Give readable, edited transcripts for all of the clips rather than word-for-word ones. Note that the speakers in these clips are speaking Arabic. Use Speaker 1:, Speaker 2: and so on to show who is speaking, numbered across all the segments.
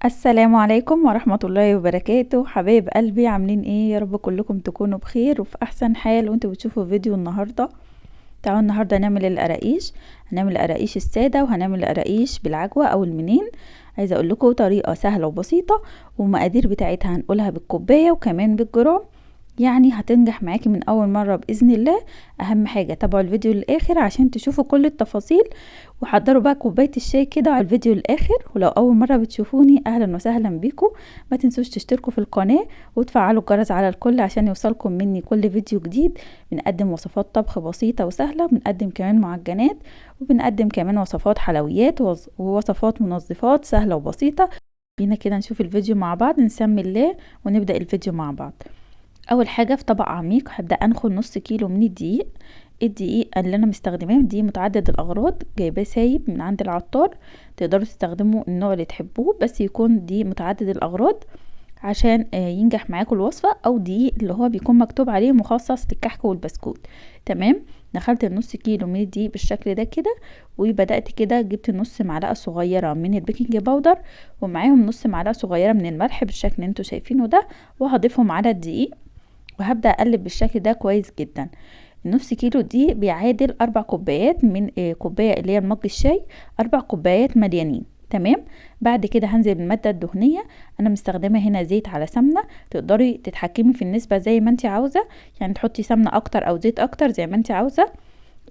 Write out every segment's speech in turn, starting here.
Speaker 1: السلام عليكم ورحمة الله وبركاته. حبايب قلبي، عاملين ايه؟ يا رب كلكم تكونوا بخير وفي احسن حال وانتوا بتشوفوا فيديو النهاردة. تعالوا النهاردة نعمل القراقيش. هنعمل القراقيش السادة وهنعمل القراقيش بالعجوة او المنين. عايزة اقول لكم طريقة سهلة وبسيطة، ومقادير بتاعتها هنقولها بالكوباية وكمان بالجرام، يعني هتنجح معاكي من اول مرة باذن الله. اهم حاجة تابعوا الفيديو للاخر عشان تشوفوا كل التفاصيل، وحضروا بقى كوبايه الشاي كده على الفيديو الاخر. ولو اول مره بتشوفوني اهلا وسهلا بيكم. ما تنسوش تشتركوا في القناه وتفعلوا الجرس على الكل عشان يوصلكم مني كل فيديو جديد. بنقدم وصفات طبخ بسيطه وسهله، بنقدم كمان معجنات، وبنقدم كمان وصفات حلويات ووصفات منظفات سهله وبسيطه. بينا كده نشوف الفيديو مع بعض، نسمي الله ونبدا الفيديو مع بعض. اول حاجه في طبق عميق هبدا انخل نص كيلو من الدقيق. الدقيق اللي انا مستخدماه دقيق متعدد الاغراض، جايباه سايب من عند العطار. تقدروا تستخدموا النوع اللي تحبوه، بس يكون دقيق متعدد الاغراض عشان ينجح معاكم الوصفه، او دقيق اللي هو بيكون مكتوب عليه مخصص للكحك والبسكوت. تمام. دخلت النص كيلو من الدقيق بالشكل ده كده، وبدات كده جبت نص معلقه صغيره من البيكنج باودر، ومعاهم نص معلقه صغيره من الملح بالشكل اللي انتوا شايفينه ده، وهضيفهم على الدقيق وهبدأ اقلب بالشكل ده كويس جدا. النص كيلو دي بيعادل 4 كوبايات من كوباية اللي هي مج الشاي، 4 كوبايات مليانين. تمام. بعد كده هنزل بالمادة الدهنية. انا مستخدمة هنا زيت على سمنة، تقدري تتحكمي في النسبة زي ما انت عاوزة، يعني تحطي سمنة اكتر او زيت اكتر زي ما انت عاوزة.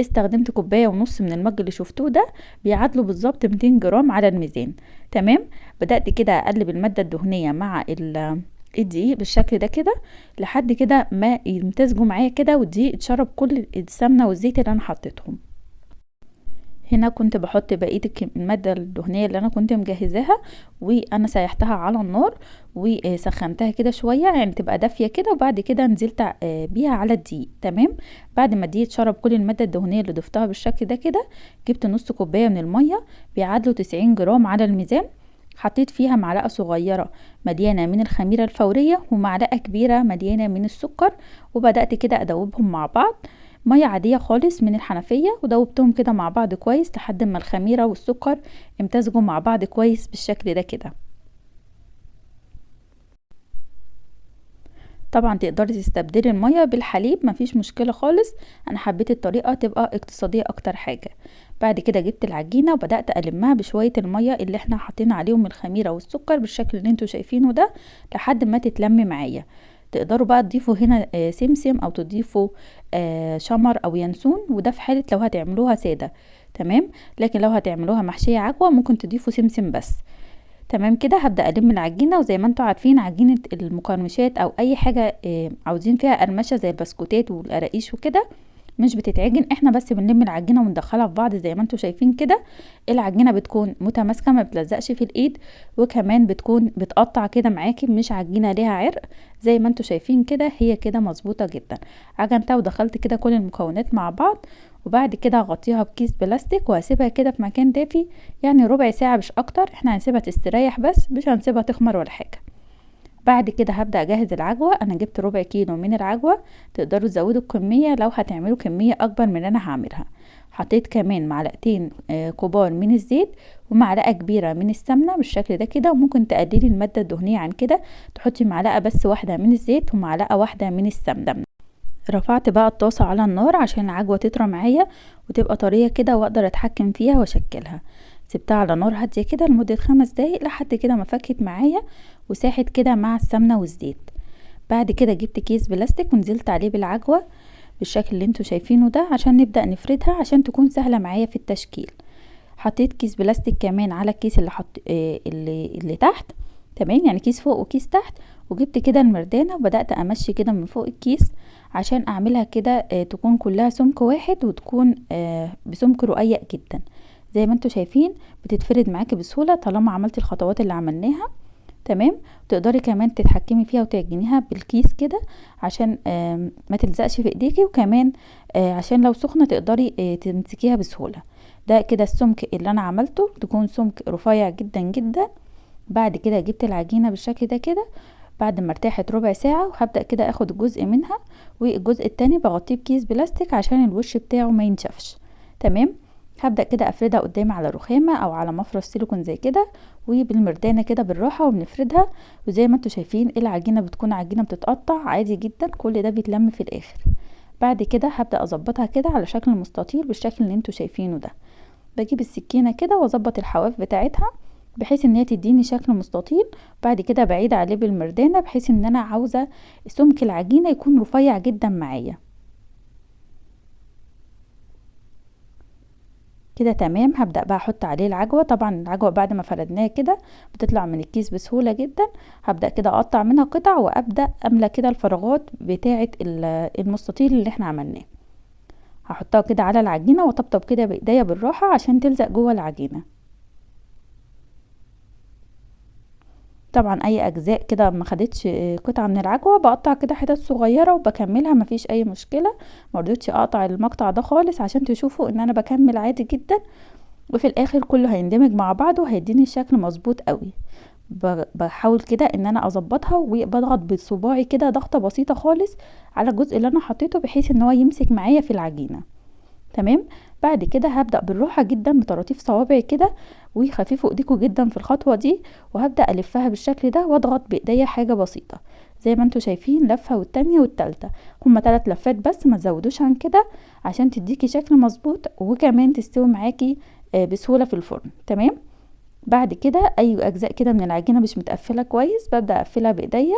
Speaker 1: استخدمت كوباية ونص من المج اللي شفتوه ده، بيعادلوا بالظبط 200 جرام على الميزان. تمام. بدأت كده اقلب المادة الدهنية مع الدقيق بالشكل ده كده لحد كده ما يمتزجوا معايا كده، والدقيق اتشرب كل السمنة والزيت اللي انا حطيتهم. هنا كنت بحط بقية المادة الدهنية اللي انا كنت مجهزاها، وانا سيحتها على النار وسخنتها كده شوية يعني تبقى دافية كده، وبعد كده نزلت بيها على الدقيق. تمام. بعد ما الدقيق اتشرب كل المادة الدهنية اللي ضفتها بالشكل ده كده، جبت نص كوباية من المية بيعادلوا 90 جرام على الميزان. حطيت فيها معلقة صغيرة مليانة من الخميرة الفورية، ومعلقة كبيرة مليانة من السكر، وبدأت كده أدوبهم مع بعض. مية عادية خالص من الحنفية، ودوبتهم كده مع بعض كويس لحد ما الخميرة والسكر امتزجوا مع بعض كويس بالشكل ده كده. طبعا تقدري تستبدلي المية بالحليب، مفيش مشكلة خالص. انا حبيت الطريقة تبقى اقتصادية اكتر حاجة. بعد كده جبت العجينة وبدأت ألمها بشوية المية اللي احنا حاطين عليهم الخميرة والسكر بالشكل اللي انتوا شايفينه ده لحد ما تتلم معايا. تقدروا بقى تضيفوا هنا سمسم او تضيفوا شمر او ينسون، وده في حالة لو هتعملوها سادة. تمام. لكن لو هتعملوها محشية عجوة ممكن تضيفوا سمسم بس. تمام كده. هبدأ ألم العجينة، وزي ما انتوا عارفين عجينة المقرمشات او اي حاجة عاوزين فيها قرمشة زي البسكوتات والقراقيش وكده مش بتتعجن، احنا بس بنلم العجينة وندخلها في بعض زي ما انتوا شايفين كده. العجينة بتكون متماسكة ما بتلزقش في الايد، وكمان بتكون بتقطع كده معاكي، مش عجينة ليها عرق. زي ما انتوا شايفين كده هي كده مظبوطة جدا. عجنتها ودخلت كده كل المكونات مع بعض، وبعد كده هغطيها بكيس بلاستيك وهسيبها كده في مكان دافي، يعني ربع ساعة مش اكتر. احنا هنسيبها تستريح بس مش هنسيبها تخمر ولا حاجة. بعد كده هبدأ اجهز العجوة. انا جبت ربع كيلو من العجوة، تقدروا تزودوا الكمية لو هتعملوا كمية اكبر من اللي انا هعملها. حطيت كمان معلقتين كبار من الزيت، ومعلقة كبيرة من السمنة بالشكل ده كده، وممكن تقللي المادة الدهنية عن كده، تحطي معلقة بس واحدة من الزيت ومعلقة واحدة من السمنة. رفعت بقى الطاسة على النار عشان العجوة تطرى معايا وتبقى طرية كده، واقدر اتحكم فيها واشكلها. سبتها على نار هادية كده لمدة 5 دقايق لحد كده ما فكت معايا وساحت كده مع السمنة والزيت. بعد كده جبت كيس بلاستيك ونزلت عليه بالعجوة بالشكل اللي انتوا شايفينه ده عشان نبدأ نفردها عشان تكون سهلة معايا في التشكيل. حطيت كيس بلاستيك كمان على الكيس اللي حط اللي تحت. تمام، يعني كيس فوق وكيس تحت. وجبت كده المردانة وبدأت امشي كده من فوق الكيس عشان اعملها كده تكون كلها سمك واحد، وتكون بسمك رقيق جدا. زي ما انتوا شايفين بتتفرد معاكي بسهولة طالما عملتي الخطوات اللي عملناها. تمام. تقدري كمان تتحكمي فيها وتعجنيها بالكيس كده عشان ما تلزقش في ايديكي، وكمان عشان لو سخنة تقدري تمسكيها بسهولة. ده كده السمك اللي انا عملته، تكون سمك رفيع جدا جدا. بعد كده جبت العجينة بالشكل ده كده بعد ما ارتاحت ربع ساعة، وهبدأ كده اخد جزء منها، والجزء التاني بغطيه بكيس بلاستيك عشان الوش بتاعه ما ينشفش. تمام. هبدأ كده افردها قدامي على رخامة او على مفرش سيليكون زي كده، وبالمردانة كده بالراحة وبنفردها. وزي ما انتوا شايفين العجينة بتكون عجينة بتتقطع عادي جدا، كل ده بيتلم في الاخر. بعد كده هبدأ اظبطها كده على شكل مستطيل بالشكل اللي انتوا شايفينه ده. بجيب السكينة كده واظبط الحواف بتاعتها بحيث ان هي تديني شكل مستطيل. بعد كده بعيد عليه بالمردانة بحيث ان انا عاوزة سمك العجينة يكون رفيع جدا معايا كده. تمام، هبدأ بقى احط عليه العجوة. طبعا العجوة بعد ما فردناها كده بتطلع من الكيس بسهولة جدا. هبدأ كده اقطع منها قطع وابدأ املى كده الفراغات بتاعة المستطيل اللي احنا عملناه. هحطها كده على العجينة واطبطب كده بايديا بالراحة عشان تلزق جوه العجينة. طبعا اي اجزاء كده ما خدتش قطعه من العجوه بقطع كده حتت صغيره وبكملها، مفيش اي مشكله. مرضتش اقطع المقطع ده خالص عشان تشوفوا ان انا بكمل عادي جدا، وفي الاخر كله هيندمج مع بعضه وهيديني الشكل مظبوط قوي. بحاول كده ان انا اظبطها وبضغط بصباعي كده ضغطه بسيطه خالص على الجزء اللي انا حطيته بحيث ان هو يمسك معايا في العجينه. تمام. بعد كده هبدأ بالراحة جدا بطراطيف صوابعي كده، وخففوا ايديكوا جدا في الخطوة دي، وهبدأ الفها بالشكل ده واضغط بايديا حاجة بسيطة زي ما انتوا شايفين، لفة والتانية والتالتة. هما 3 لفات بس، ما تزودوش عن كده عشان تديكي شكل مظبوط وكمان تستوي معاكي بسهولة في الفرن. تمام. بعد كده اي اجزاء كده من العجينه مش متقفله كويس ببدا اقفلها بايديا،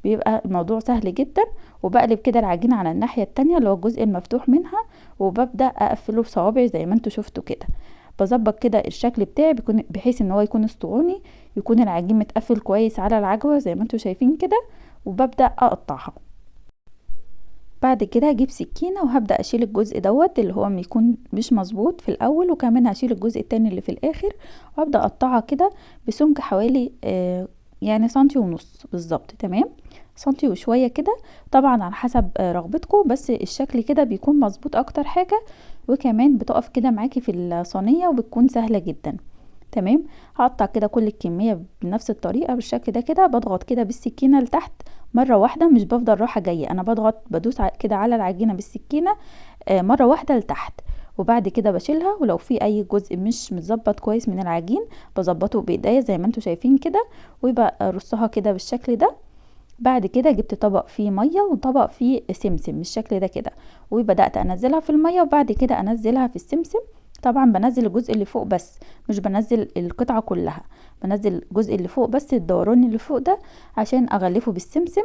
Speaker 1: بيبقى الموضوع سهل جدا. وبقلب كده العجينه على الناحيه التانية اللي هو الجزء المفتوح منها، وببدا اقفله بصوابعي زي ما انتوا شفتوا كده. بظبط كده الشكل بتاعي بيكون بحيث ان هو يكون اسطواني، يكون العجين متقفل كويس على العجوه زي ما انتوا شايفين كده، وببدا اقطعها. بعد كده هجيب سكينة وهبدأ اشيل الجزء دوت اللي هو يكون مش مظبوط في الاول، وكمان هشيل الجزء التاني اللي في الاخر، وهبدأ اقطعها كده بسمك حوالي يعني سنتي ونص بالظبط. تمام، سنتي وشوية كده، طبعا على حسب رغبتكم، بس الشكل كده بيكون مظبوط اكتر حاجة، وكمان بتقف كده معاكي في الصينية وبتكون سهلة جدا. تمام. هقطع كده كل الكمية بنفس الطريقة بالشكل ده كده، بضغط كده بالسكينة لتحت مرة واحدة، مش بفضل رايحة جاية، انا بضغط بدوس كده على العجينة بالسكينة مرة واحدة لتحت، وبعد كده بشيلها. ولو في اي جزء مش متظبط كويس من العجين بظبطه بايديا زي ما انتوا شايفين كده، ويبقى ارصها كده بالشكل ده. بعد كده جبت طبق فيه ميه وطبق فيه سمسم بالشكل ده كده، وبدات انزلها في الميه وبعد كده انزلها في السمسم. طبعا بنزل الجزء اللي فوق بس، مش بنزل القطعه كلها، بنزل الجزء اللي فوق بس، الدوران اللي فوق ده، عشان اغلفه بالسمسم.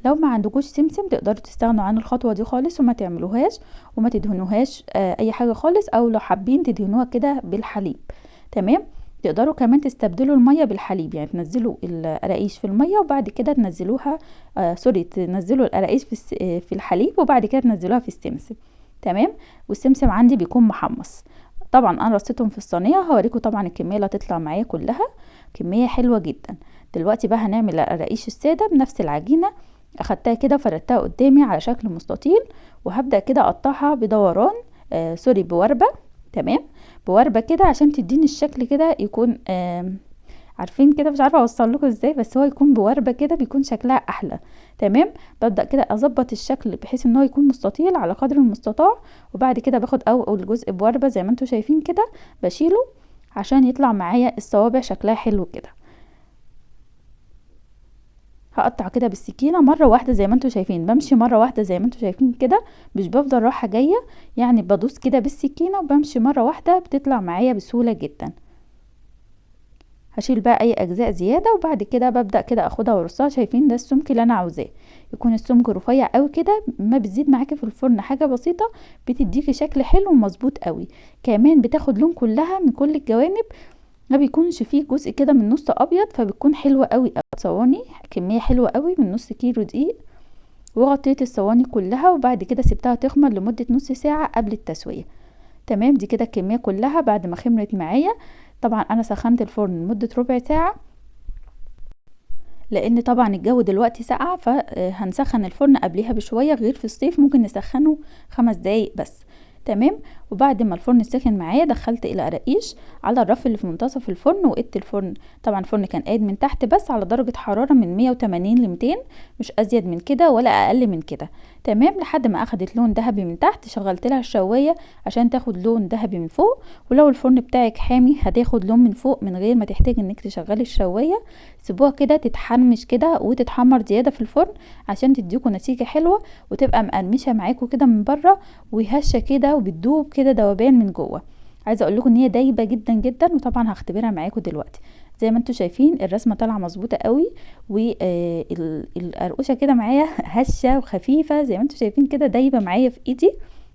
Speaker 1: لو ما عندكوش سمسم تقدروا تستغنوا عن الخطوه دي خالص وما تعملوهاش وما تدهنوهاش اي حاجه خالص، او لو حابين تدهنوها كده بالحليب. تمام. تقدروا كمان تستبدلوا المية بالحليب، يعني تنزلوا القراقيش في المية وبعد كده تنزلوها تنزلوا القراقيش في الحليب وبعد كده تنزلوها في السمسم. تمام. والسمسم عندي بيكون محمص. طبعا انا رصيتهم في الصينيه، هوريكم طبعا الكميه اللي هتطلع معايا كلها، كميه حلوه جدا. دلوقتي بقى هنعمل القراقيش الساده بنفس العجينه. اخدتها كده وفردتها قدامي على شكل مستطيل، وهبدا كده اقطعها بدوران سوري بوربه. تمام، بوربه كده عشان تديني الشكل كده يكون عارفين كده، مش عارفه اوصل لكم ازاي، بس هو يكون بوربه كده بيكون شكلها احلى. تمام. ببدا كده اظبط الشكل بحيث ان هو يكون مستطيل على قدر المستطاع، وبعد كده باخد اول جزء بوربه زي ما انتم شايفين كده بشيله عشان يطلع معايا الصوابع شكلها حلو كده. هقطع كده بالسكينه مره واحده زي ما انتم شايفين، بمشي مره واحده زي ما انتم شايفين كده، مش بفضل رايحه جايه، يعني بدوس كده بالسكينه وبمشي مره واحده بتطلع معايا بسهوله جدا. هشيل بقى اي اجزاء زياده وبعد كده ببدا كده اخدها وارصها. شايفين ده السمك اللي انا عاوزاه، يكون السمك رفيع قوي كده، ما بتزيد معاكي في الفرن حاجه بسيطه بتديكي شكل حلو ومظبوط قوي. كمان بتاخد لون كلها من كل الجوانب، ما بيكونش فيه جزء كده من نص ابيض، فبتكون حلوه قوي. صواني كميه حلوه قوي من نص كيلو دقيق، وغطيت الصواني كلها وبعد كده سبتها تخمر لمده نص ساعه قبل التسويه. تمام. دي كده الكميه كلها بعد ما خمرت معايا. طبعا انا سخنت الفرن لمده ربع ساعه، لان طبعا الجو دلوقتي ساقع، فهنسخن الفرن قبليها بشويه، غير في الصيف ممكن نسخنه 5 دقايق بس. تمام. وبعد ما الفرن سخن معايا دخلت القراقيش على الرف اللي في منتصف الفرن، وقدت الفرن. طبعا الفرن كان قايد من تحت بس على درجه حراره من 180 ل 200، مش ازيد من كده ولا اقل من كده. تمام لحد ما اخدت لون ذهبي من تحت. شغلت لها الشوايه عشان تاخد لون ذهبي من فوق، ولو الفرن بتاعك حامي هتاخد لون من فوق من غير ما تحتاج انك تشغلي الشوايه. سيبوها كده تتحمش كده وتتحمر زياده في الفرن عشان تديكوا نتيجه حلوه، وتبقى مقرمشه معاكوا كده من بره وهشه كده وبتدوب كده دوبان من جوه. عايزه اقول لكم ان هي دايبه جدا جدا، وطبعا هختبرها معاكم دلوقتي. زي ما انتوا شايفين الرسمه طالعه مظبوطه قوي، والقرقوشه كده معايا هشه وخفيفه زي ما انتوا شايفين كده دايبه معايا في ايدي.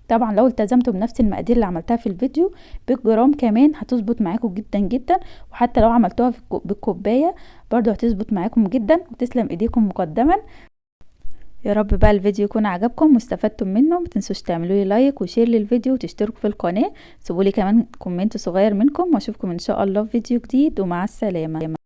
Speaker 1: طبعا لو التزمتوا بنفس المقادير اللي عملتها في الفيديو بالجرام كمان هتظبط معاكم جدا جدا، وحتى لو عملتوها بالكوبايه برضو هتظبط معاكم جدا، وتسلم ايديكم مقدما. يا رب بقى الفيديو يكون عجبكم واستفدتم منه. متنسوش تعملوا لي لايك وشير للفيديو وتشتركوا في القناه، سيبوا لي كمان كومنت صغير منكم، واشوفكم ان شاء الله في فيديو جديد، ومع السلامه.